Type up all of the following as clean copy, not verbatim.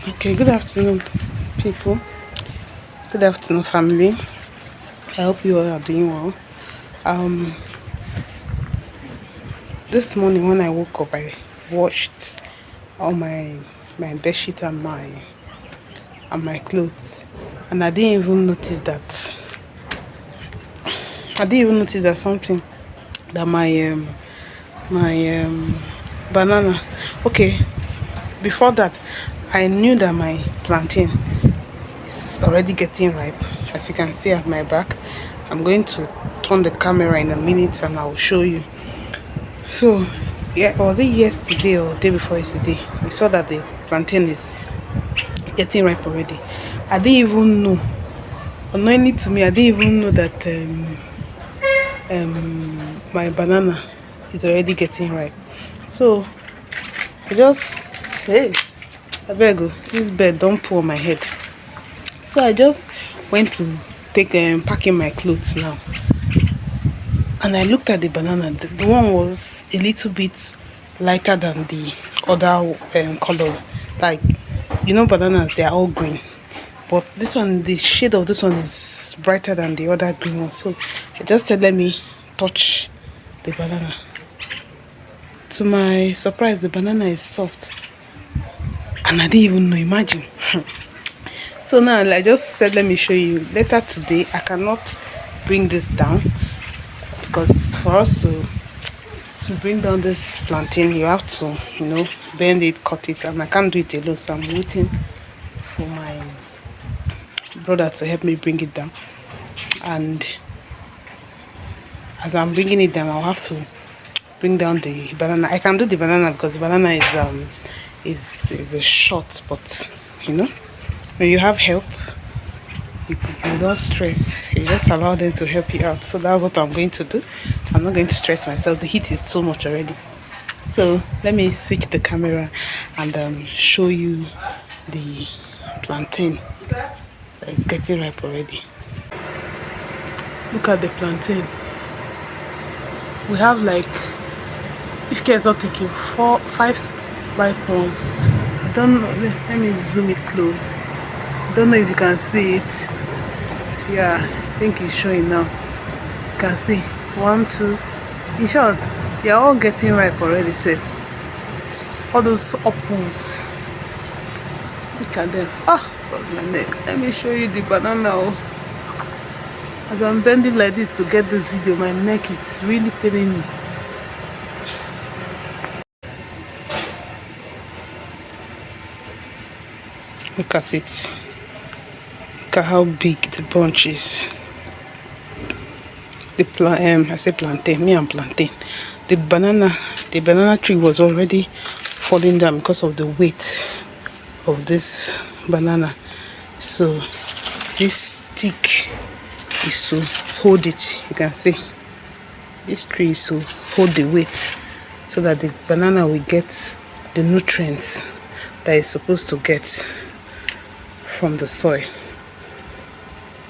Okay, good afternoon, people. Good afternoon, family. I hope you all are doing well. Um, this morning when I woke up, I washed all my bed sheet and my clothes, and I didn't even notice that. Something that my banana. Okay, before that, I knew that my plantain is already getting ripe. As you can see at my back, I'm going to turn the camera in a minute and I will show you. So yeah, was it yesterday or day before yesterday, we saw that the plantain is getting ripe already. I didn't even know, unknowingly to me, I didn't even know that my banana is already getting ripe. So I just, hey, I beg you, this bed don't pour on my head. So I just went to take packing my clothes now, and I looked at the banana. The one was a little bit lighter than the other color. Like, you know, bananas, they are all green, but this one, the shade of this one is brighter than the other green one. So I just said, let me touch the banana. To my surprise, the banana is soft, and I didn't even know. Imagine. So now I just said, let me show you. Later today, I cannot bring this down, because for us to bring down this plantain, you have to, bend it, cut it, and I can't do it alone. So I'm waiting for my brother to help me bring it down. And as I'm bringing it down, I'll have to bring down the banana. I can do the banana because the banana is a short, but when you have help, you don't stress. You just allow them to help you out. So that's what I'm going to do. I'm not going to stress myself. The heat is too much already. So let me switch the camera and show you the plantain that is getting ripe already. Look at the plantain. We have, like, if care is not taking, 4-5 ripe ones. I don't know. Let me zoom it close. Don't know if you can see it. Yeah, I think it's showing now. You can see 1, 2. In short, they are all getting ripe already. Safe. All those up ones. Look at them. Ah, my neck. Let me show you the banana. As I'm bending like this to get this video, my neck is really paining me. Look at it. Look at how big the bunch is. I say plantain, me and plantain. The banana tree was already falling down because of the weight of this banana. So this stick is to hold it. You can see this tree is to hold the weight so that the banana will get the nutrients that it's supposed to get from the soil.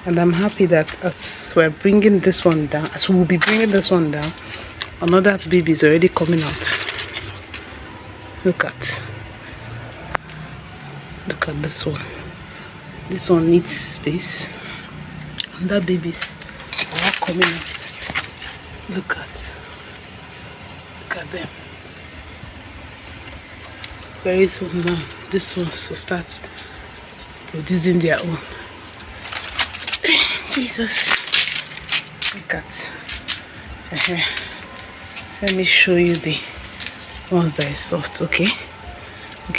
And I'm happy that as we're bringing this one down, as we will be bringing this one down, another baby is already coming out. Look at this one. This one needs space. And that babies are all coming out. Look at them. Very soon now, this ones will start producing their own. Jesus. Look at. Let me show you the ones that is soft. Okay,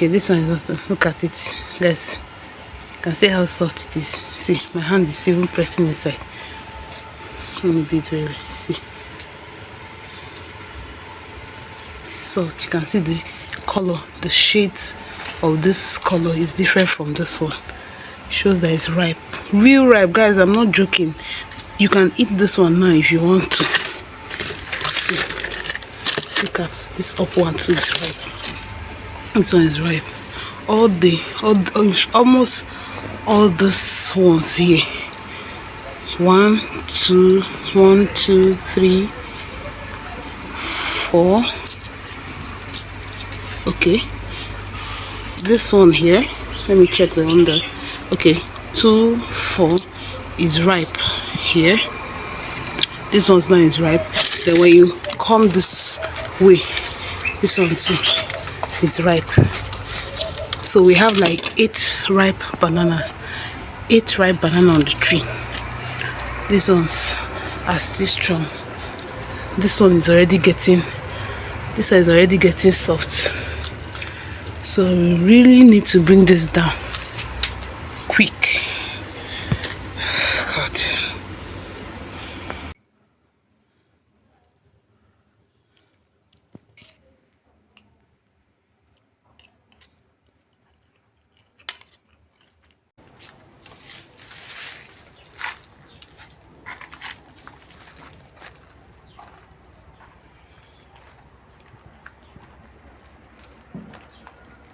this one is also. Look at it, guys. You can see how soft it is. See, my hand is even pressing inside. Let me do it very well. See, it's soft. You can see the color, the shades of this color is different from this one. Shows that it's ripe, real ripe, guys. I'm not joking. You can eat this one now if you want to. See, look at this up one too. Is ripe. This one is ripe. Almost all these ones here. 1, 2, 3, 4. Okay, this one here Let me check the under. Okay, 2, 4 is ripe here. This one's now is ripe. Then when you come this way, this one too is ripe. So we have like 8 ripe bananas. 8 ripe banana on the tree. These ones are still strong. This one is already getting, this one is already getting soft. So we really need to bring this down quick. God.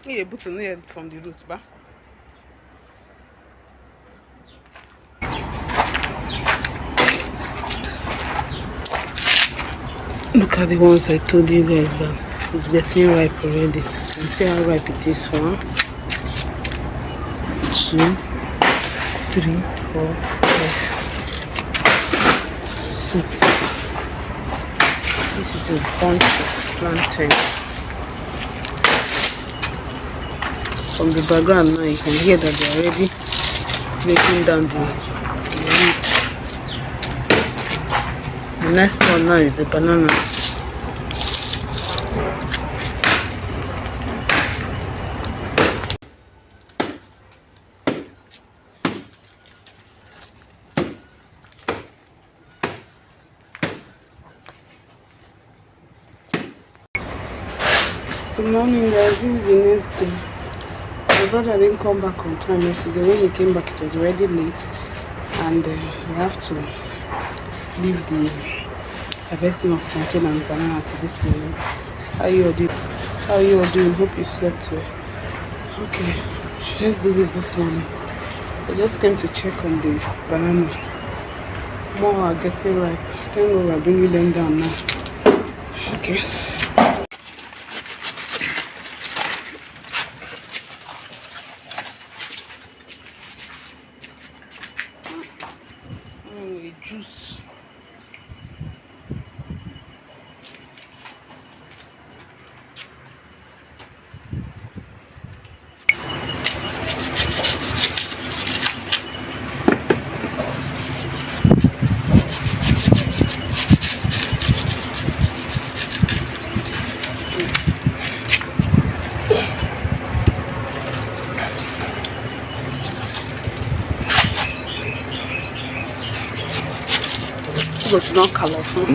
Yeah, but from the root, ba. Look at the ones I told you guys that it's getting ripe already. And see how ripe it is. 1, 2, 3, 4, 5, 6. This is a bunch of plantain. From the background now you can hear that they're already breaking down the root. The next one now is the banana. Good morning guys, this is the next day. My brother didn't come back on time yesterday. When he came back it was already late, and we have to leave the harvesting of plantain and banana to this morning. How you all doing? How you all doing? Hope you slept well. Okay, let's do this morning. I just came to check on the banana. More are getting ripe. Thank God we're bringing them down now. Okay. Juice. It's not colorful.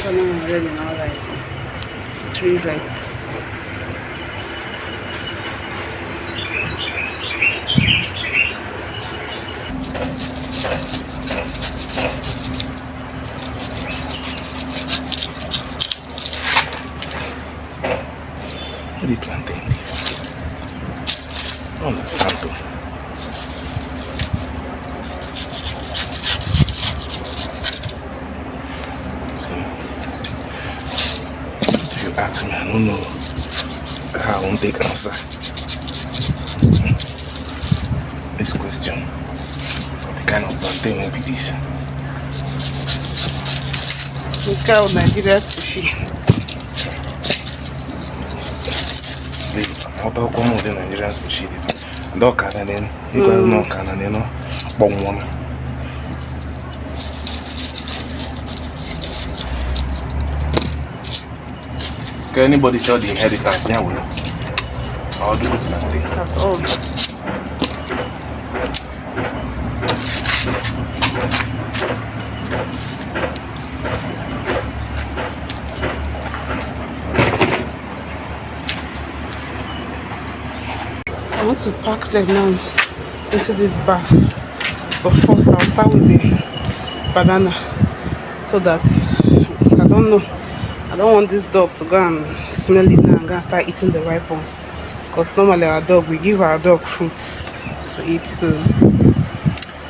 Banana already now, like 3 ripe. The plantain leaf. I don't understand though. So, if you ask me, I don't know how I won't take answer this question. The kind of plantain will be this. Look at Nigeria's sushi. How about come with the Nigerian sushi? Don't can then you guys know can you know but one. Can anybody show the inheritance now? I'll do it nothing At all. want to pack them now into this bath. But first, I'll start with the banana so that I don't know. I don't want this dog to go and smell it now and go and start eating the ripe ones. Because normally we give our dog fruits to eat. So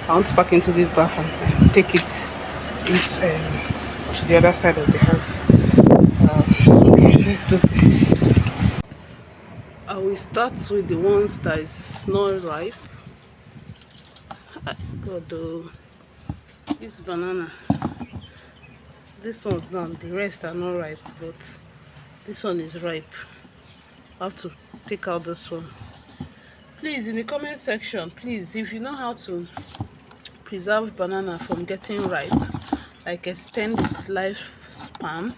I want to pack into this bath and take it to the other side of the house. Okay, let's do this. I will start with the ones that is not ripe. God, this banana, this one's done. The rest are not ripe, but this one is ripe. I have to take out this one. Please, in the comment section, please, if you know how to preserve banana from getting ripe, like extend its lifespan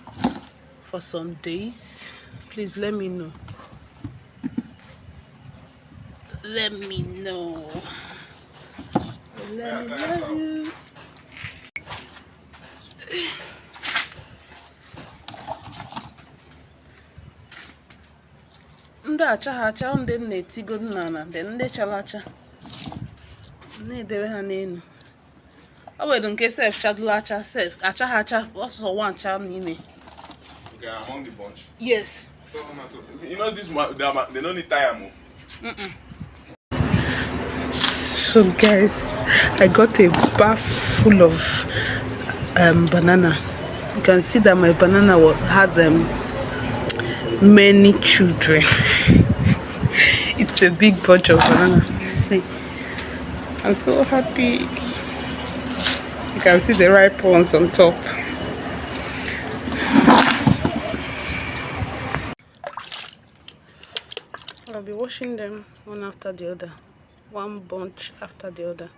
for some days, please let me know. Let me know. Let me love you. Ndị achaghị acha ndị na-etigo n'ala, ndị chara acha na-edewe ha n'elu. Ọ bụ nke sef chadụla acha, sef achaghị acha ọsọ nwancha n'ime. Okay, among the bunch. Yes. You know this they don't need tire. So guys, I got a bath full of banana. You can see that my banana had many children. It's a big bunch of banana. See, I'm so happy. You can see the ripe ones on top. I'll be washing them one after the other, one bunch after the other,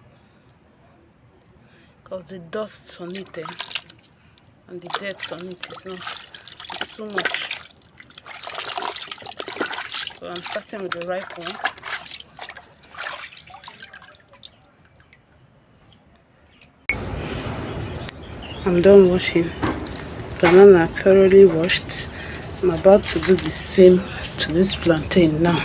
because the dust on it and the dirt on it is too much. So I'm starting with the ripe one. I'm done washing. Banana thoroughly washed. I'm about to do the same to this plantain now.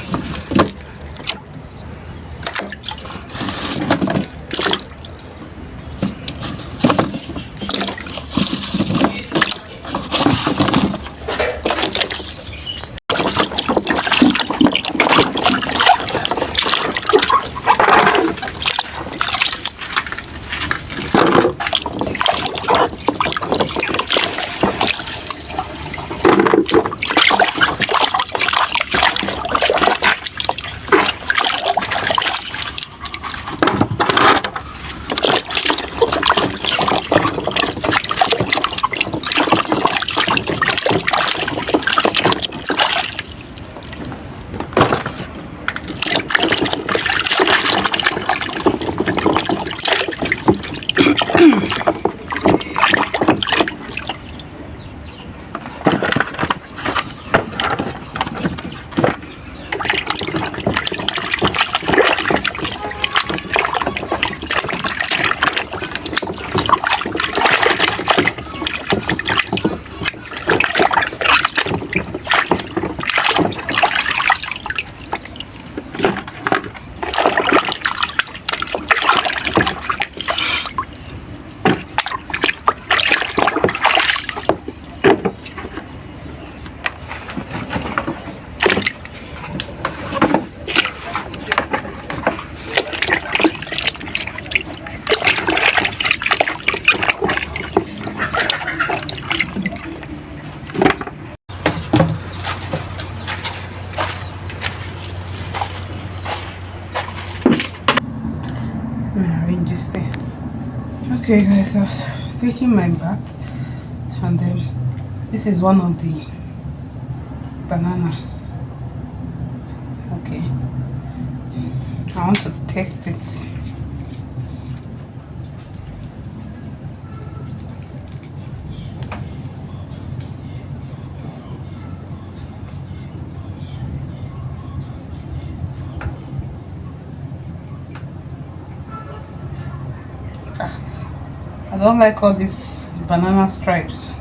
Arrange this thing. Okay guys, I've taken my bath and then this is one of the banana. Okay, I want to taste it. I don't like all these banana stripes.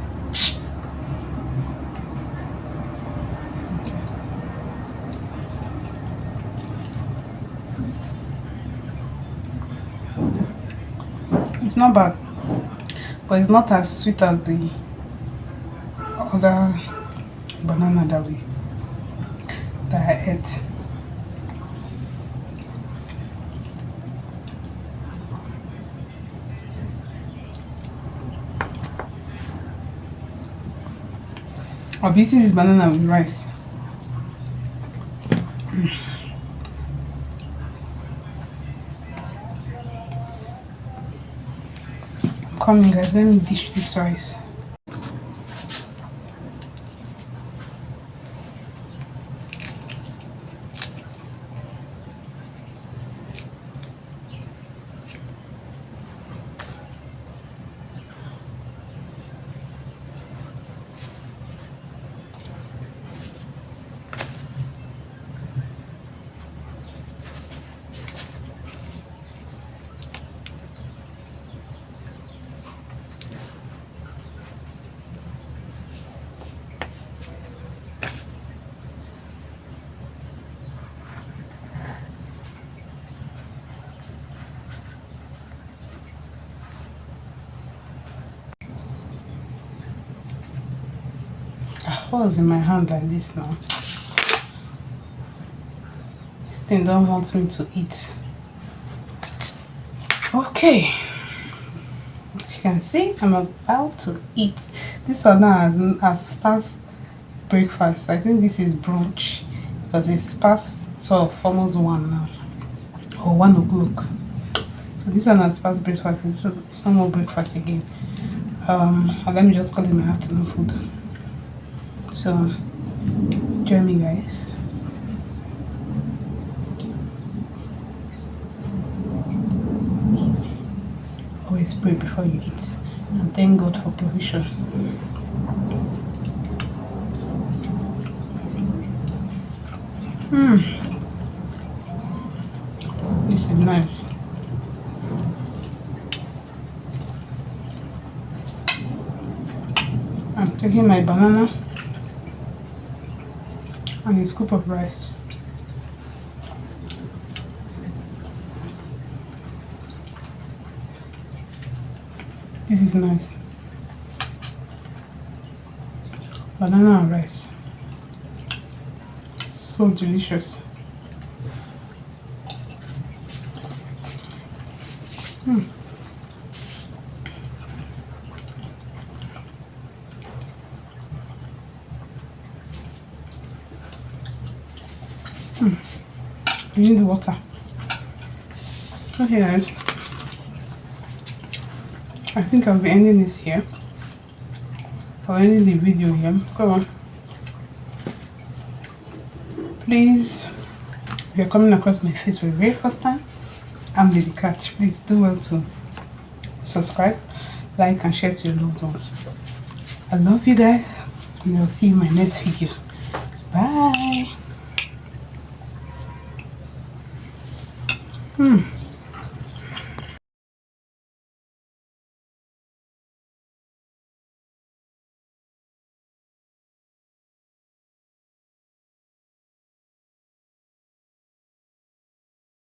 It's not bad, but it's not as sweet as the other banana that I ate. I'll be eating this banana with rice. I'm coming, guys. Let me dish this rice. What was in my hand like this now? This thing don't want me to eat. Okay, as you can see, I'm about to eat. This one now has past breakfast. I think this is brunch because it's past 12, almost 1 now, or 1 o'clock. So this one has past breakfast. It's no more breakfast again. Let me just call it my afternoon food. So join me, guys. Always pray before you eat and thank God for provision. This is nice. I'm taking my banana and a scoop of rice. This is nice. Banana and rice. So delicious. I need the water. Okay, guys. I think I'll be ending this here. Or ending the video here. So, please, if you're coming across my face for the very first time, I'm Lady Catch. Please do well to subscribe, like, and share to your loved ones. I love you guys, and I'll see you in my next video. Bye.